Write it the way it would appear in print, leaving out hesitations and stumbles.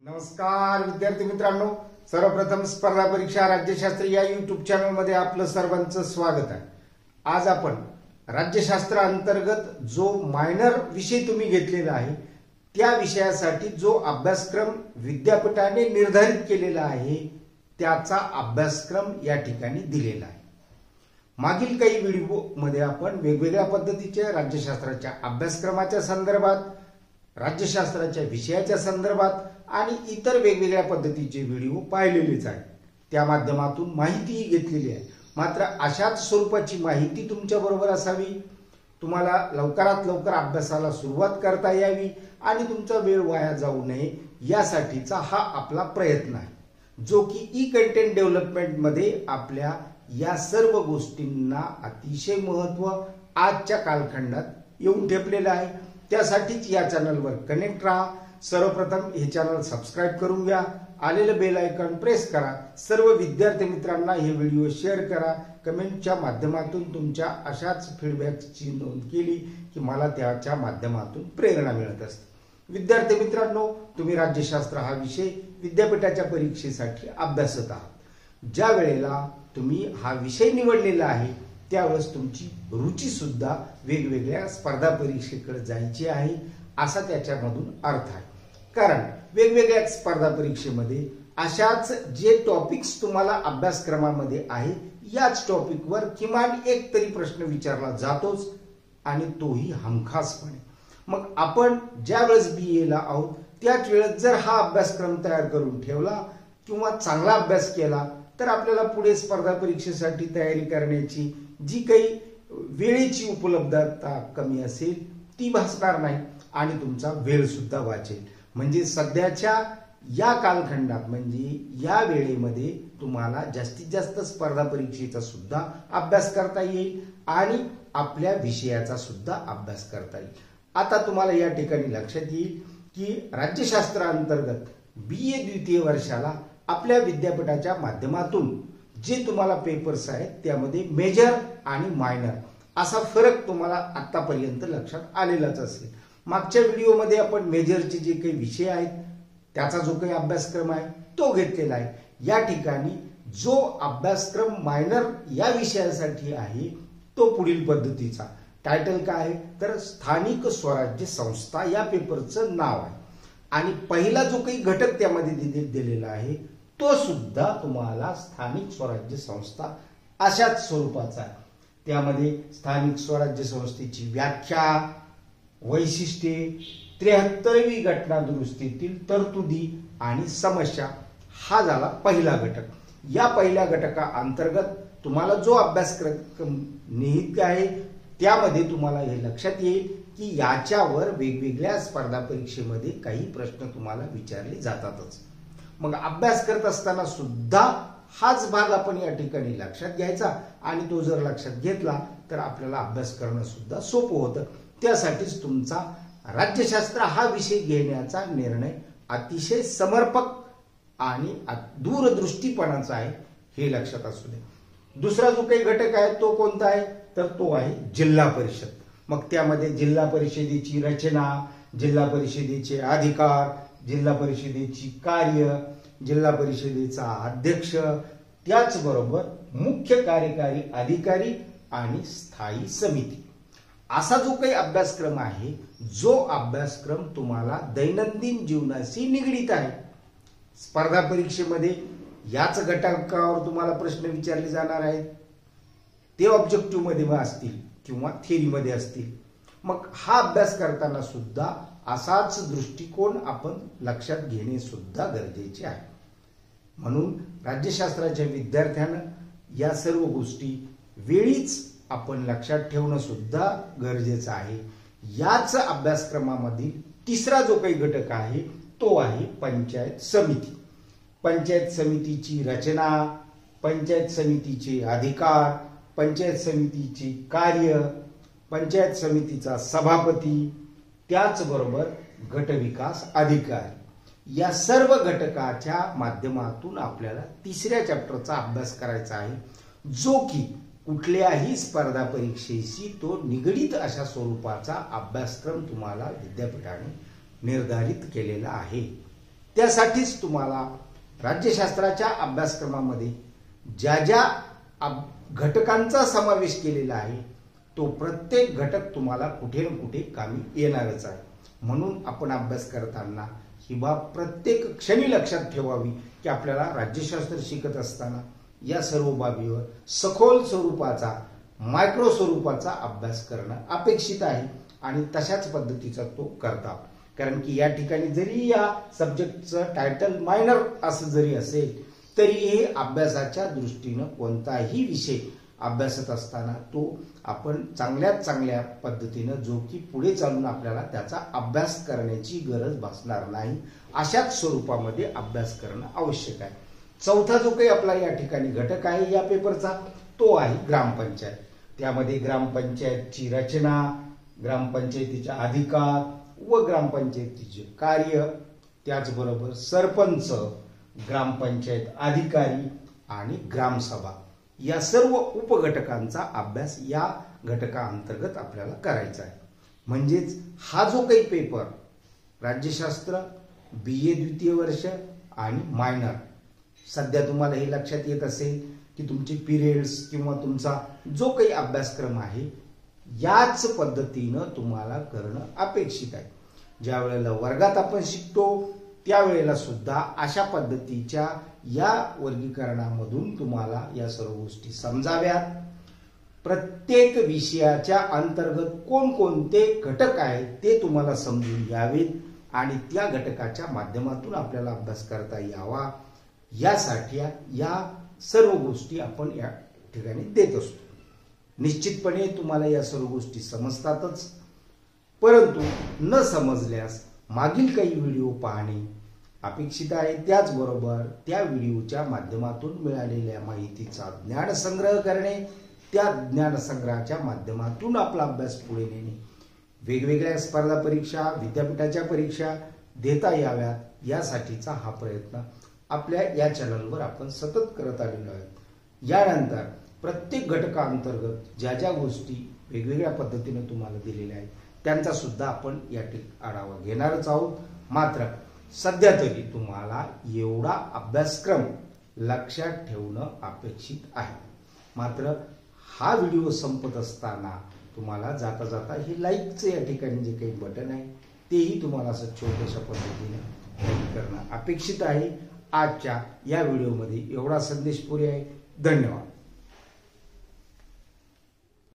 नमस्कार विद्यार्थी मित्रांनो, सर्वप्रथम स्पर्धा परीक्षा राज्यशास्त्र या यूट्यूब चॅनल मध्ये आपलं सर्वांचं स्वागत आहे। आज आपण राज्यशास्त्र अंतर्गत जो मायनर विषय तुम्ही घेतलेला आहे त्या विषयासाठी जो अभ्यासक्रम विद्यापीठाने निर्धारित केलेला आहे त्याचा अभ्यासक्रम या ठिकाणी दिलेला आहे। मागील काही व्हिडिओ मध्ये आपण वेगवेगळ्या पद्धतीच्या राज्यशास्त्राच्या अभ्यासक्रमाच्या संदर्भात, राज्यशास्त्राच्या विषयाच्या संदर्भात आणि इतर वेगवेगळ्या पद्धतीचे व्हिडिओ पाहिलेलेच आहेत। त्या माध्यमातून माहितीही घेतलेली आहे। मात्र अशाच स्वरूपाची माहिती तुमच्या बरोबर असावी, तुम्हाला लवकरात लवकर अभ्यासाला सुरुवात करता यावी आणि तुमचा वेळ वाया जाऊ नये यासाठीचा हा आपला प्रयत्न आहे, जो की ई कंटेंट डेव्हलपमेंट मध्ये आपल्या या सर्व गोष्टींना अतिशय महत्त्व आजच्या कालखंडात येऊन ठेपलेलं आहे। त्यासाठीच या चॅनलवर कनेक्ट राहा। सर्वप्रथम हे चॅनल सबस्क्राइब करून घ्या, आलेलं बेल आयकॉन प्रेस करा, सर्व विद्यार्थी मित्रांना हे व्हिडिओ शेअर करा। कमेंटच्या माध्यमातून तुमच्या अशाच फीडबॅकची नोंद केली की मला त्याच्या माध्यमातून प्रेरणा मिळत असते। विद्यार्थी मित्रांनो, तुम्ही राज्यशास्त्र हा विषय विद्यापीठाच्या परीक्षेसाठी अभ्यासत आहात। ज्या वेळेला तुम्ही हा विषय निवडलेला आहे त्यावेळेस तुमची रुची सुद्धा वेगवेगळ्या स्पर्धा परीक्षेकडे जायची आहे असा त्याच्यामधून अर्थ आहे। कारण वेगवेगळ्या स्पर्धा परीक्षेमध्ये अशाच जे टॉपिक्स तुम्हाला अभ्यासक्रमामध्ये आहे याच टॉपिकवर किमान एक तरी प्रश्न विचारला जातोच आणि तोही हमखासपणे। मग आपण ज्या वेळेस BA ला आहोत त्याच वेळेस जर हा अभ्यासक्रम तयार करून ठेवला किंवा चांगला अभ्यास केला तर आपल्याला पुढे स्पर्धा परीक्षेसाठी तयारी करण्याची जी काही वेळेची उपलब्धता कमी असेल ती भासणार नाही आणि तुमचा वेळ सुद्धा वाचेल। म्हणजे सध्याच्या या कालखंडात म्हणजे या वेळेमध्ये तुम्हाला जास्तीत जास्त स्पर्धा परीक्षेचा सुद्धा अभ्यास करता येईल आणि आपल्या विषयाचा सुद्धा अभ्यास करता येईल। आता तुम्हाला या ठिकाणी लक्षात येईल की राज्यशास्त्र अंतर्गत BA द्वितीय वर्षाला आपल्या विद्यापीठाच्या माध्यमातून जे तुम्हाला पेपर्स आहेत त्यामध्ये मेजर आणि मायनर असा फरक तुम्हाला आतापर्यंत लक्षात आलेलाच असेल। मागच्या व्हिडिओमध्ये आपण मेजरचे जे काही विषय आहेत त्याचा जो काही अभ्यासक्रम आहे तो घेतलेला आहे। या ठिकाणी जो अभ्यासक्रम मायनर या विषयासाठी आहे तो पुढील पद्धतीचा। टायटल काय आहे तर स्थानिक स्वराज्य संस्था या पेपरचं नाव आहे आणि पहिला जो काही घटक त्यामध्ये दिलेला आहे तो सुद्धा तुम्हाला स्थानिक स्वराज्य संस्था अशाच स्वरूपाचा आहे। त्यामध्ये स्थानिक स्वराज्य संस्थेची व्याख्या, वैशिष्ट्ये, 73वी घटना दुरुस्तीतील तरतुदी आणि समस्या हा झाला पहिला घटक। या पहिल्या घटका अंतर्गत तुम्हाला जो अभ्यासक्रम निहित आहे त्यामध्ये तुम्हाला हे लक्षात येईल की याच्यावर वेगवेगळ्या स्पर्धा परीक्षेमध्ये काही प्रश्न तुम्हाला विचारले जातातच। मग अभ्यास करत असताना सुद्धा हाच भाग आपण या ठिकाणी लक्षात घ्यायचा आणि तो जर लक्षात घेतला तर आपल्याला अभ्यास करणं सुद्धा सोपं होतं। त्यासाठीच तुमचा राज्यशास्त्र हा विषय घेण्याचा निर्णय अतिशय समर्पक आणि दूरदृष्टीपणाचा आहे हे लक्षात असू दे। दुसरा जो काही घटक आहे तो कोणता आहे तर तो आहे जिल्हा परिषद। मग त्यामध्ये जिल्हा परिषदेची रचना, जिल्हा परिषदेचे अधिकार, जिल्हा परिषदेची कार्य, जिल्हा परिषदेचा अध्यक्ष, त्याचबरोबर मुख्य कार्यकारी अधिकारी आणि स्थायी समिती असा जो काही अभ्यासक्रम आहे, जो अभ्यासक्रम तुम्हाला दैनंदिन जीवनाशी निगडीत आहे। स्पर्धा परीक्षेमध्ये याच घटकावर तुम्हाला प्रश्न विचारले जाणार आहेत, ते ऑब्जेक्टिव्ह मध्ये असतील किंवा थेरी मध्ये असतील। मग हा अभ्यास करताना सुद्धा असाच दृष्टिकोन आपण लक्षात घेणे सुद्धा गरजेचे आहे। म्हणून राज्यशास्त्राच्या विद्यार्थ्यांना या सर्व गोष्टी वेळीच आपण लक्षात ठेवणं सुद्धा गरजेचं आहे। याच अभ्यासक्रमामधील तिसरा जो काही घटक आहे तो आहे पंचायत समिती। पंचायत समितीची रचना, पंचायत समितीचे अधिकार, पंचायत समितीचे कार्य, पंचायत समितीचा सभापती, त्याचबरोबर गटविकास अधिकारी या सर्व घटकाच्या माध्यमातून आपल्याला तिसऱ्या चॅप्टरचा अभ्यास करायचा आहे, जो की कुठल्याही स्पर्धा परीक्षेशी तो निगडीत अशा स्वरूपाचा अभ्यासक्रम तुम्हाला विद्यापीठाने निर्धारित केलेला आहे। त्यासाठीच तुम्हाला राज्यशास्त्राच्या अभ्यासक्रमामध्ये ज्या ज्या घटकांचा समावेश केलेला आहे तो प्रत्येक घटक तुम्हाला कुठे ना कुठे कामी येणारच आहे. म्हणून आपण अभ्यास करताना ही बाब प्रत्येक क्षणी लक्षात ठेवावी की आपल्याला राज्यशास्त्र शिकत असताना या सर्व बाबीवर सखोल स्वरूपाचा मायक्रो स्वरूपाचा अभ्यास करणं अपेक्षित आहे आणि तशाच पद्धतीचा तो करता. कारण की या ठिकाणी जरी या सब्जेक्टचं टायटल मायनर असं जरी असेल तरी हे अभ्यासाच्या दृष्टीनं कोणताही विषय अभ्यासत असताना तो आपण चांगल्यात चांगल्या पद्धतीनं जो की पुढे चालून आपल्याला त्याचा अभ्यास करण्याची गरज भासणार नाही अशाच स्वरूपामध्ये अभ्यास करणं आवश्यक आहे. चौथा जो काही आपला या ठिकाणी घटक आहे या पेपरचा तो आहे ग्रामपंचायत. त्यामध्ये ग्रामपंचायतची रचना, ग्रामपंचायतीचे अधिकार व ग्रामपंचायतीचे कार्य, त्याचबरोबर सरपंच, ग्रामपंचायत अधिकारी आणि ग्रामसभा या सर्व उपघटकांचा अभ्यास या घटकाअंतर्गत आपल्याला करायचा आहे. म्हणजेच हा जो काही पेपर राज्यशास्त्र BA द्वितीय वर्ष आणि मायनर, सध्या तुम्हाला हे लक्षात येत असेल की तुमचे पिरियड्स किंवा तुमचा जो काही अभ्यासक्रम आहे याच पद्धतीनं तुम्हाला करणं अपेक्षित आहे. ज्या वेळेला वर्गात आपण शिकतो त्यावेळेला सुद्धा अशा पद्धतीच्या या वर्गीकरणामधून तुम्हाला या सर्व गोष्टी समजाव्यात. प्रत्येक विषयाच्या अंतर्गत कोणकोणते घटक आहेत ते तुम्हाला समजून यावेत आणि त्या घटकाच्या माध्यमातून आपल्याला अभ्यास करता यावा यासाठी या सर्व गोष्टी आपण या ठिकाणी देत असतो. निश्चितपणे तुम्हाला या सर्व गोष्टी समजतातच, परंतु न समजल्यास मागील काही व्हिडिओ पाहणे अपेक्षित आहे. त्याचबरोबर त्या व्हिडिओच्या माध्यमातून मिळालेल्या माहितीचा ज्ञानसंग्रह करणे, त्या ज्ञानसंग्रहाच्या माध्यमातून आपला अभ्यास पुढे नेणे, वेगवेगळ्या स्पर्धा परीक्षा, विद्यापीठाच्या परीक्षा देता याव्यात यासाठीचा हा प्रयत्न आपल्या या चॅनलवर आपण सतत करत आलेलो आहोत. यानंतर प्रत्येक घटकाअंतर्गत ज्या ज्या गोष्टी वेगवेगळ्या पद्धतीने तुम्हाला दिलेल्या आहेत त्यांचा सुद्धा आपण या आढावा घेणारच आहोत. मात्र सध्या तरी तुम्हाला एवढा अभ्यासक्रम लक्षात ठेवणं अपेक्षित आहे. मात्र हा व्हिडिओ संपत असताना तुम्हाला जाता जाता हे लाईकचं या ठिकाणी जे काही बटन आहे तेही तुम्हाला असं छोट्याशा पद्धतीने लाईक करणं अपेक्षित आहे. आजच्या या व्हिडिओमध्ये एवढा संदेश पुरे आहे. धन्यवाद.